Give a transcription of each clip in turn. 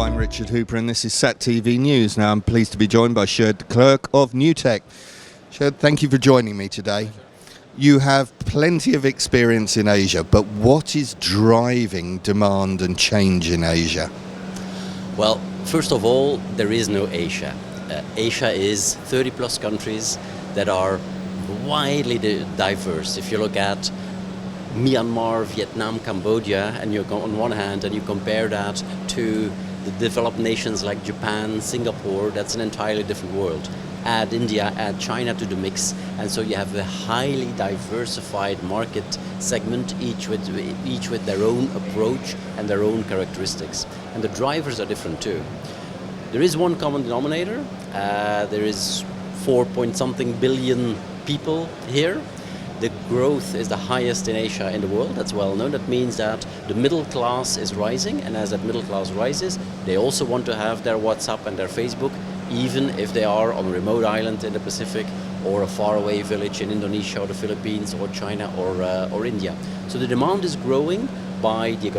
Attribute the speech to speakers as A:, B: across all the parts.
A: I'm Richard Hooper and this is SAT TV News. Now I'm pleased to be joined by Sjoerd De Clerck of Newtec. Sjoerd, thank you for joining me today. You have plenty of experience in Asia, but what is driving demand and change in Asia?
B: Well, first of all, there is no Asia. Asia is 30 plus countries that are widely diverse. If you look at Myanmar, Vietnam, Cambodia, and you go on one hand and you compare that to the developed nations like Japan, Singapore, that's an entirely different world. Add India, add China to the mix, and so you have a highly diversified market segment, each with their own approach and their own characteristics. And the drivers are different too. There is one common denominator. There is 4-point-something billion people here. The growth is the highest in Asia in the world, that's well known. That means that the middle class is rising, and as that middle class rises, they also want to have their WhatsApp and their Facebook, even if they are on a remote island in the Pacific or a faraway village in Indonesia or the Philippines or China or India. So the demand is growing by the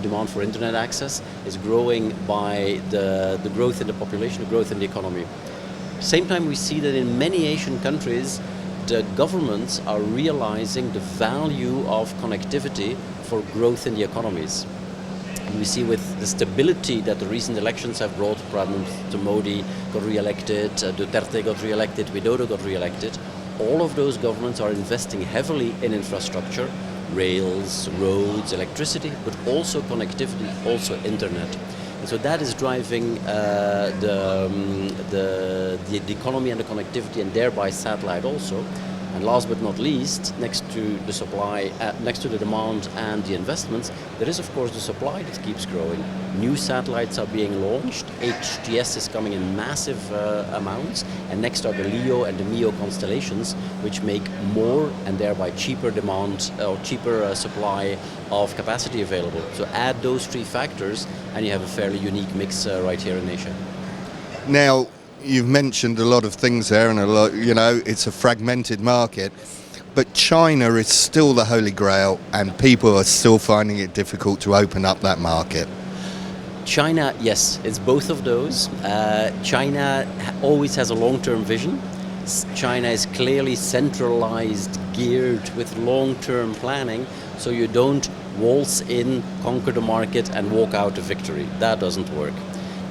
B: demand for internet access is growing by the growth in the population, the growth in the economy. At the same time, we see that in many Asian countries, the governments are realizing the value of connectivity for growth in the economies. And we see with the stability that the recent elections have brought, Prime Minister Modi got re-elected, Duterte got re-elected, Widodo got re-elected, all of those governments are investing heavily in infrastructure, rails, roads, electricity, but also connectivity, also internet. And so that is driving the economy and the connectivity, and thereby satellite also. And last but not least, next to the supply, next to the demand and the investments, there is of course the supply that keeps growing. New satellites are being launched, HTS is coming in massive amounts, and next are the LEO and the MEO constellations, which make more and thereby cheaper demand or cheaper supply of capacity available. So add those three factors and you have a fairly unique mix right here in Asia.
A: Now, you've mentioned a lot of things there, and it's a fragmented market, but China is still the holy grail and people are still finding it difficult to open up that market.
B: China, yes, it's both of those. China always has a long-term vision. China is clearly centralized, geared with long-term planning, so you don't waltz in, conquer the market and walk out a victory. That doesn't work.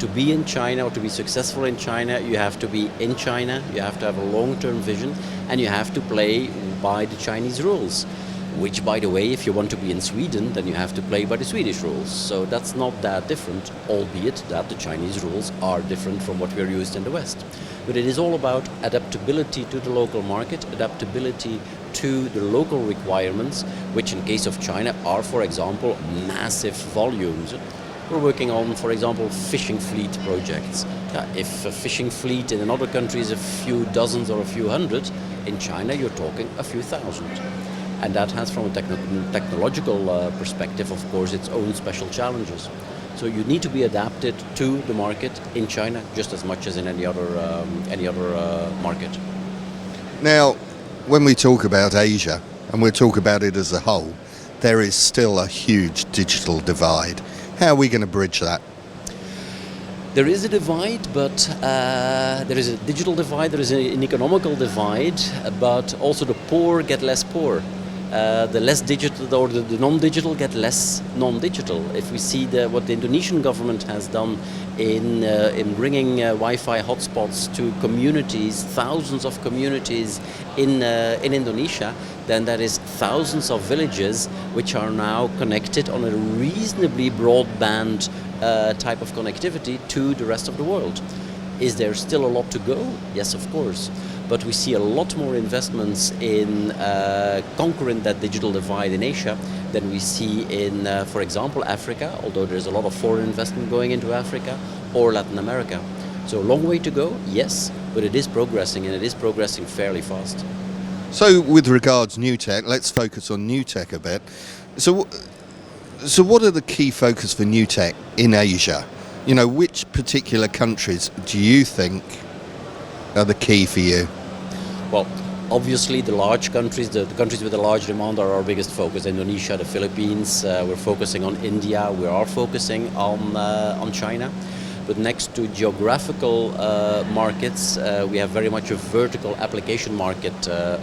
B: To be in China or to be successful in China, you have to be in China, you have to have a long-term vision, and you have to play by the Chinese rules. Which, by the way, if you want to be in Sweden, then you have to play by the Swedish rules. So that's not that different, albeit that the Chinese rules are different from what we're used in the West. But it is all about adaptability to the local market, adaptability to the local requirements, which in case of China are, for example, massive volumes. We're working on, for example, fishing fleet projects. If a fishing fleet in another country is a few dozens or a few hundred, in China you're talking a few thousand. And that has, from a technological perspective, of course, its own special challenges. So you need to be adapted to the market in China just as much as in any other market.
A: Now, when we talk about Asia, and we talk about it as a whole, there is still a huge digital divide. How are we going to bridge that?
B: There is a divide, but there is a digital divide, there is an economical divide, but also the poor get less poor. The less digital or the non-digital get less non-digital. If we see what the Indonesian government has done in bringing Wi-Fi hotspots to communities, thousands of communities in Indonesia, then that is thousands of villages which are now connected on a reasonably broadband type of connectivity to the rest of the world. Is there still a lot to go? Yes, of course. But we see a lot more investments in conquering that digital divide in Asia than we see in, for example, Africa, although there's a lot of foreign investment going into Africa, or Latin America. So a long way to go, yes, but it is progressing, and it is progressing fairly fast.
A: So with regards Newtec, let's focus on Newtec a bit. So what are the key focus for Newtec in Asia? Which particular countries do you think are the key for you?
B: Well, Obviously, the large countries, the countries with a large demand are our biggest focus. Indonesia, the Philippines, we're focusing on India, we are focusing on China. But next to geographical markets, we have very much a vertical application market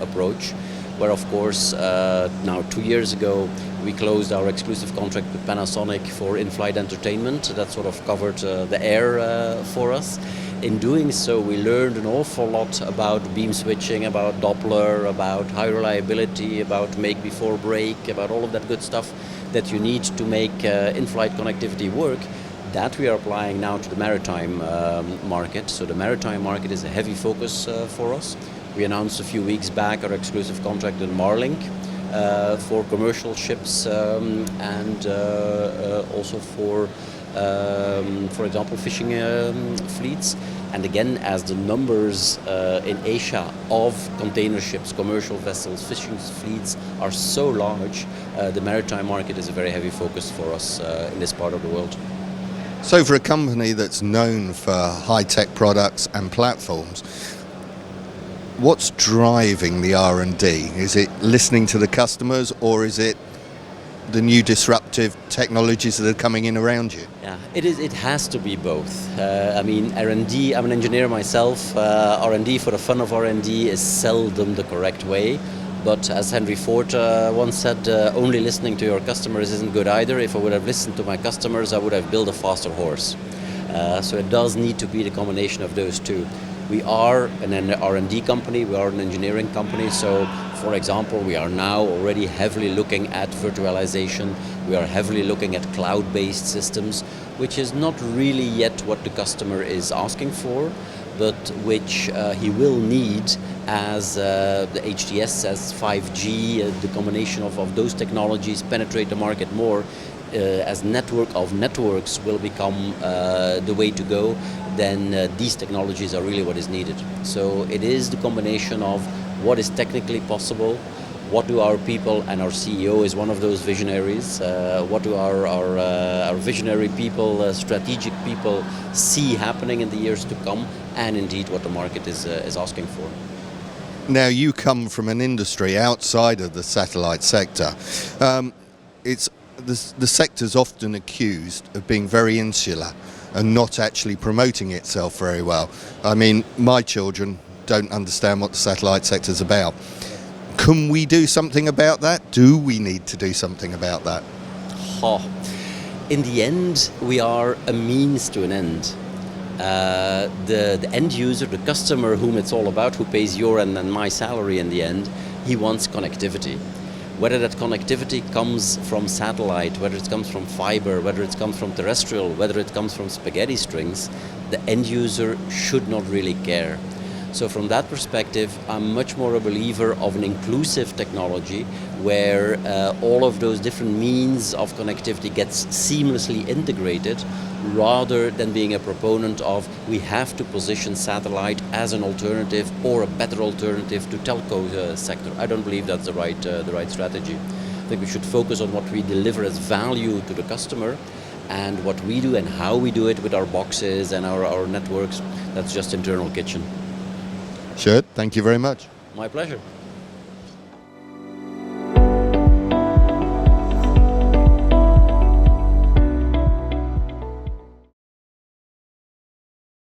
B: approach, where of course now 2 years ago we closed our exclusive contract with Panasonic for in-flight entertainment. That sort of covered the air for us. In doing so, we learned an awful lot about beam switching, about Doppler, about high reliability, about make before break, about all of that good stuff that you need to make in-flight connectivity work. That we are applying now to the maritime market. So the maritime market is a heavy focus for us. We announced a few weeks back our exclusive contract with Marlink for commercial ships and also for example, fishing fleets. And again, as the numbers in Asia of container ships, commercial vessels, fishing fleets are so large, the maritime market is a very heavy focus for us in this part of the world.
A: So for a company that's known for high-tech products and platforms, what's driving the R&D? Is it listening to the customers, or is it the new disruptive technologies that are coming in around you?
B: Yeah, it is. It has to be both. I mean, R&D. I'm an engineer myself. R&D for the fun of R&D is seldom the correct way. But as Henry Ford once said, only listening to your customers isn't good either. If I would have listened to my customers, I would have built a faster horse. So it does need to be the combination of those two. We are an R&D company, we are an engineering company, so for example, we are now already heavily looking at virtualization, we are heavily looking at cloud-based systems, which is not really yet what the customer is asking for, but which he will need as the HTS, as 5G, the combination of those technologies penetrate the market more. As network of networks will become the way to go, then these technologies are really what is needed. So it is the combination of what is technically possible, what do our people, and our CEO is one of those visionaries, what do our visionary people, strategic people see happening in the years to come, and indeed what the market is asking for.
A: Now, you come from an industry outside of the satellite sector. The sector's often accused of being very insular and not actually promoting itself very well. I mean, my children don't understand what the satellite sector's about. Can we do something about that? Do we need to do something about that?
B: In the end, we are a means to an end. The end user, the customer whom it's all about, who pays your and my salary in the end, he wants connectivity. Whether that connectivity comes from satellite, whether it comes from fiber, whether it comes from terrestrial, whether it comes from spaghetti strings, the end user should not really care. So from that perspective, I'm much more a believer of an inclusive technology where all of those different means of connectivity gets seamlessly integrated, rather than being a proponent of we have to position satellite as an alternative or a better alternative to telco sector. I don't believe that's the right strategy. I think we should focus on what we deliver as value to the customer, and what we do and how we do it with our boxes and our networks, that's just internal kitchen.
A: Sjoerd, thank you very much.
B: My pleasure.